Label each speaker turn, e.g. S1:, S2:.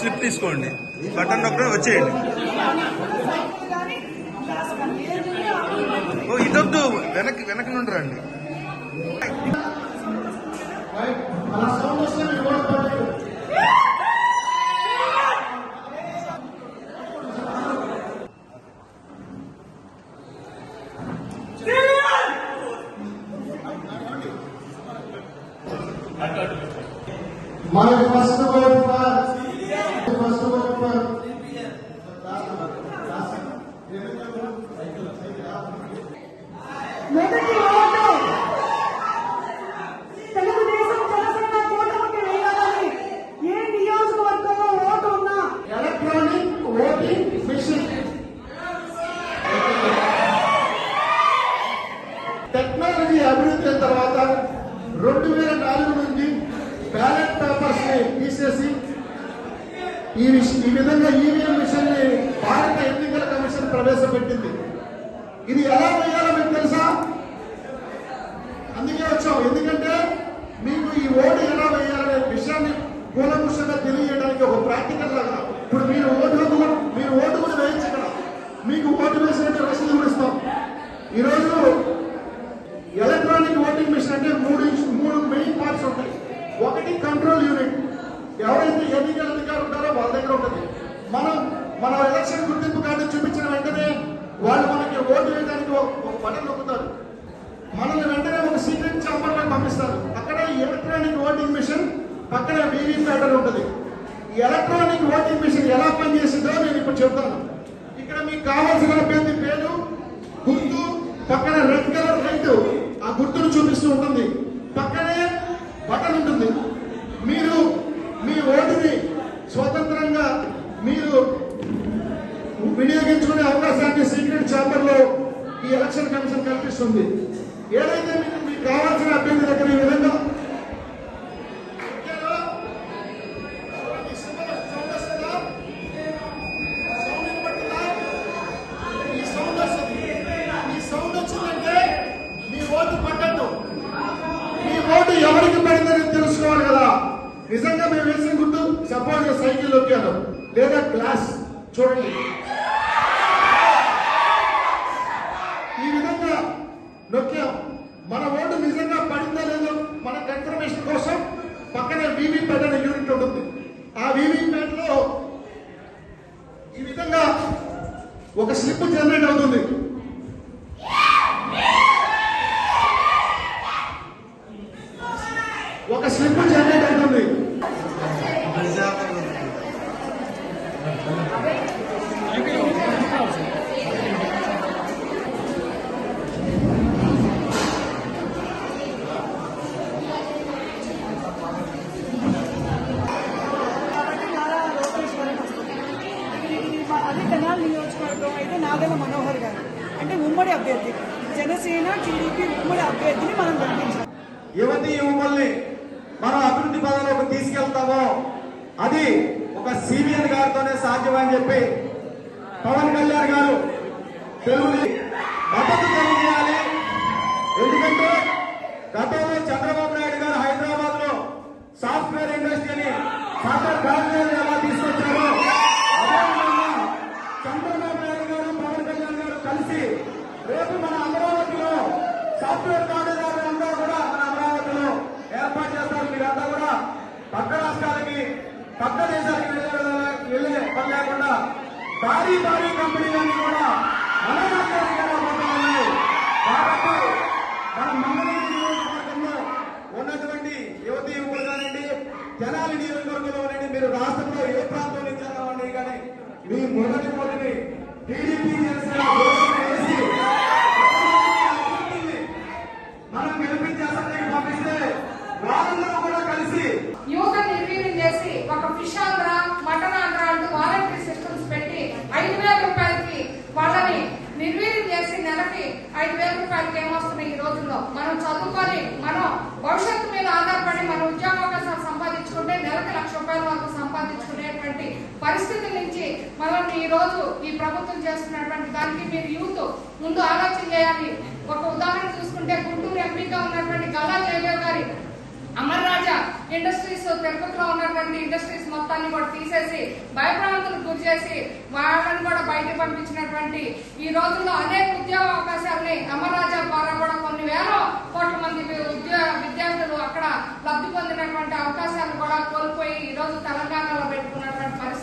S1: Slip తీసుకోండి, button నొక్కడం వచ్చేయండి. ఓ ఇదొద్దు, వెనక నుండి రండి.
S2: My first vote for
S3: మొదటి ఓటు తెలుగుదేశం జనసేన కూటమికి వేయాలని ఏ నియోజకవర్గంలో ఓటు ఉన్నా
S2: ఎలక్ట్రానిక్ ఓటింగ్ మిషన్. టెక్నాలజీ అభివృద్ధి అయిన తర్వాత 2004 నుంచి బ్యాలెట్ పేపర్స్ ని తీసేసి ఈ విధంగా ఈవీఎం మిషన్ ని భారత ఎన్నికల కమిషన్ ప్రవేశపెట్టింది. ఇది ఎలా వేయాలో మీకు తెలుసా? అందుకే వచ్చాం, ఎందుకంటే మీకు ఈ ఓటు ఎలా వేయాలనే విషయాన్ని కూలంకుషంగా తెలియజేయడానికి ఒక ప్రాక్టికల్ లాగా. ఇప్పుడు మీరు ఓటు కూడా వేయచ్చు. ఇక్కడ మీకు ఓటు వేసినట్టు రసీదు కూడా ఇస్తాం. ఈరోజు ఎలక్ట్రానిక్ ఓటింగ్ మిషన్ అంటే మూడు మెయిన్ పార్ట్స్ ఉంటాయి. ఒకటి కంట్రోల్ యూనిట్, ఎవరైతే ఎన్నికల అధికారులు ఉంటారో వాళ్ళ దగ్గర ఉంటుంది. మన ఎలక్షన్ గుర్తింపు కార్డు చూపించిన వెంటనే వాళ్ళు మనకి ఓటు వేయడానికి ఒక బటన్ నొక్కుతారు. మనల్ని వెంటనే ఒక సీక్రెట్ ఛాంబర్ లో పంపిస్తారు. అక్కడ ఎలక్ట్రానిక్ ఓటింగ్ మిషన్ పక్కన వీవీప్యాట్ ఉంటుంది. ఈ ఎలక్ట్రానిక్ ఓటింగ్ మిషన్ ఎలా పనిచేసిందో నేను ఇప్పుడు చెప్తాను. ఇక్కడ మీకు కావాల్సిన అభ్యర్థి పేరు, గుర్తు, పక్కన రెడ్ కలర్ లైట్ ఆ గుర్తును చూపిస్తూ ఉంటుంది. పక్కనే బటన్ ఉంటుంది. మీరు మీ ఓటుని స్వతంత్రంగా మీరు వినియోగించుకునే అవకాశాన్ని సీక్రెట్ ఛాంబర్ లో ఈ ఎలక్షన్ కమిషన్ కల్పిస్తుంది. ఏదైతే మీకు కావాల్సిన అభ్యర్థి దగ్గర ఈ విధంగా ఎవరికి పడిందని తెలుసుకోవాలి కదా. నిజంగా మేము వేసిన గుర్తు సపోజ్ సైకిల్ నొక్కాను లేదా గ్లాస్ చూడండి, ఈ విధంగా నొక్కాం. మన ఓటు నిజంగా పడిందా లేదో మన కన్ఫర్మేషన్ కోసం పక్కనే వీవీప్యాట్ అనే యూనిట్ ఉంటుంది. ఆ వీవీప్యాట్ లో ఈ విధంగా ఒక స్లిప్ జనరేట్ అవుతుంది. ఒక స్లిప్ జనరేట్ అవుతుంది.
S3: అదే తెనాలి నియోజకవర్గం అయితే నాదెల్ల మనోహర్ గారు అంటే ఉమ్మడి అభ్యర్థి, జనసేన టీడీపీ ఉమ్మడి అభ్యర్థిని మనం గెలిపించాలి.
S2: యువతి యువకుల్ని మనం అభివృద్ధి పదంలోకి తీసుకెళ్తామో అది ఒక సీనియర్ గారితోనే సాధ్యమని చెప్పి పవన్ కళ్యాణ్ గారు తెలుగుని మద్దతు తెలియజేయాలి. ఎందుకంటే గతంలో చంద్రబాబు నాయుడు గారు హైదరాబాద్ లో సాఫ్ట్వేర్ ఇండస్ట్రీని ఎలా తీసుకొచ్చారో అదేవిధంగా చంద్రబాబు నాయుడు గారు పవన్ కళ్యాణ్ గారు కలిసి రేపు మన అమరావతిలో సాఫ్ట్వేర్ కాలేజీలు అందరూ కూడా మన అమరావతిలో ఏర్పాటు చేస్తారు. మీరంతా కూడా పక్క రాష్ట్రాలకి పక్క దేశాలకి వెళ్లే పని లేకుండా భారీ కంపెనీలన్నీ కూడా మన రాష్ట్రానికి రాబోతున్నాయి. కాబట్టి మన మంగళగిరి నియోజకవర్గంలో ఉన్నటువంటి యువతి యువకులు కానివ్వండి, తెనాలి నియోజకవర్గంలో ఉండండి, మీరు రాష్ట్రంలో ఏ ప్రాంతం నుంచి అన్నామండి కానీ మీ మొదటి ఓటుని టీడీపీ వేసి మనం గెలిపించే అసెంబ్లీకి పంపిస్తే వాళ్ళందరూ కూడా కలిసి
S4: యువత నిర్వీర్యం చేసి ఒక ఫిష్ ఆంధ్ర, మటన్ ఆంధ్ర అంటూ వాలంటరీ సిస్టమ్స్ పెట్టి 5,000 రూపాయలకి వాళ్ళని నిర్వీర్యం చేసి నెలకి 5,000 రూపాయలకి ఏమొస్తున్నాయి ఈ రోజుల్లో? మనం చదువుకొని మనం భవిష్యత్తు మీద ఆధారపడి మన ఉద్యోగావకాశాలు సంపాదించుకుంటే నెలకి ₹1,00,000 వరకు సంపాదించుకునేటువంటి పరిస్థితి నుంచి మనల్ని ఈ రోజు ఈ ప్రభుత్వం చేస్తున్నటువంటి దానికి మీరు యూత్ ముందు ఆలోచన చేయాలి. ఒక ఉదాహరణ చూసుకుంటే గుంటూరు ఎంపీగా ఉన్నటువంటి గల్లా జయదేవ్ గారి అమర్ రాజా ఇండస్ట్రీస్ తిరుపతిలో ఉన్నటువంటి ఇండస్ట్రీస్ మొత్తాన్ని కూడా తీసేసి భయభ్రాంతులకు గురి చేసి వాళ్ళని కూడా బయటకు పంపించినటువంటి ఈ రోజుల్లో అనేక ఉద్యోగ అవకాశాలని అమర్రాజా ద్వారా కూడా కొన్ని వేల కోట్ల మంది విద్యార్థులు అక్కడ లబ్ధి పొందినటువంటి అవకాశాలు కూడా కోల్పోయి ఈ రోజు తెలంగాణలో పెట్టుకున్నటువంటి పరిస్థితి.